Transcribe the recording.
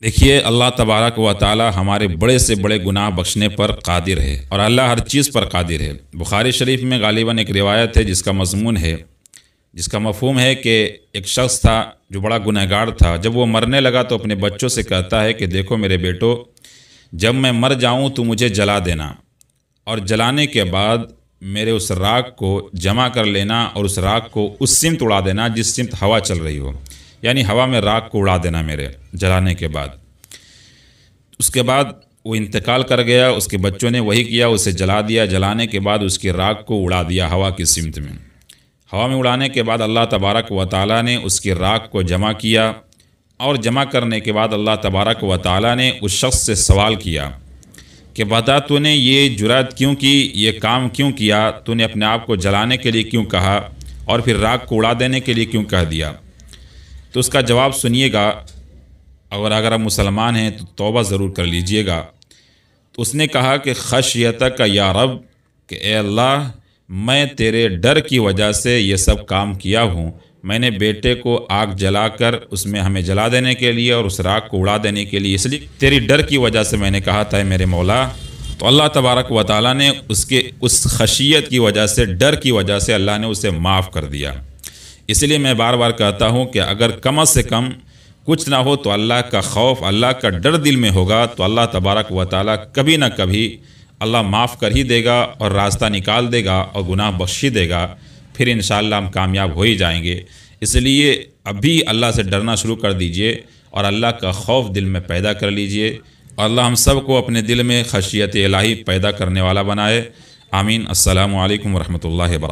देखिए, अल्लाह तबारक व तआला हमारे बड़े से बड़े गुनाह बख्शने पर कादिर है और अल्लाह हर चीज़ पर कादिर है। बुखारी शरीफ में गालिबन एक रिवायत है जिसका मज़मून है, जिसका मफ़हूम है कि एक शख्स था जो बड़ा गुनहगार था। जब वो मरने लगा तो अपने बच्चों से कहता है कि देखो मेरे बेटो, जब मैं मर जाऊँ तो मुझे जला देना और जलाने के बाद मेरे उस राख को जमा कर लेना और उस राख को उस सिमत उड़ा देना जिस सिमत हवा चल रही हो, यानी हवा में राख को उड़ा देना मेरे जलाने के बाद। उसके बाद वो इंतकाल कर गया, उसके बच्चों ने वही किया, उसे जला दिया। जलाने के बाद उसकी राख को उड़ा दिया हवा की सिमत में। हवा में उड़ाने के बाद अल्लाह तबारक व तआला ने उसकी राख को जमा किया और जमा करने के बाद अल्लाह तबारक व तआला ने उस शख्स से सवाल किया कि बता तूने ये जुर्अत क्यों की, ये काम क्यों किया, तूने अपने आप को जलाने के लिए क्यों कहा और फिर राख को उड़ा देने के लिए क्यों कह दिया। तो उसका जवाब सुनिएगा, और अगर आप मुसलमान हैं तो तौबा ज़रूर कर लीजिएगा। तो उसने कहा कि खशियतक का या रब, कि ए अल्लाह, मैं तेरे डर की वजह से ये सब काम किया हूँ। मैंने बेटे को आग जलाकर उसमें हमें जला देने के लिए और उस राख को उड़ा देने के लिए, इसलिए तेरी डर की वजह से मैंने कहा था मेरे मौला। तो अल्लाह तबारक व तआला ने उसके उस खशियत की वजह से, डर की वजह से अल्लाह ने उसे माफ़ कर दिया। इसलिए मैं बार बार कहता हूँ कि अगर कम से कम कुछ ना हो तो अल्लाह का खौफ, अल्लाह का डर दिल में होगा तो अल्लाह तबारक व तआला कभी ना कभी अल्लाह माफ़ कर ही देगा और रास्ता निकाल देगा और गुनाह बख्श ही देगा। फिर इंशाअल्लाह हम कामयाब हो ही जाएंगे। इसलिए अभी अल्लाह से डरना शुरू कर दीजिए और अल्लाह का खौफ दिल में पैदा कर लीजिए। और अल्लाह हम सब को अपने दिल में खशियत इलाही पैदा करने वाला बनाए। आमीन। अस्सलामु अलैकुम व रहमतुल्लाहि व बरकातहू।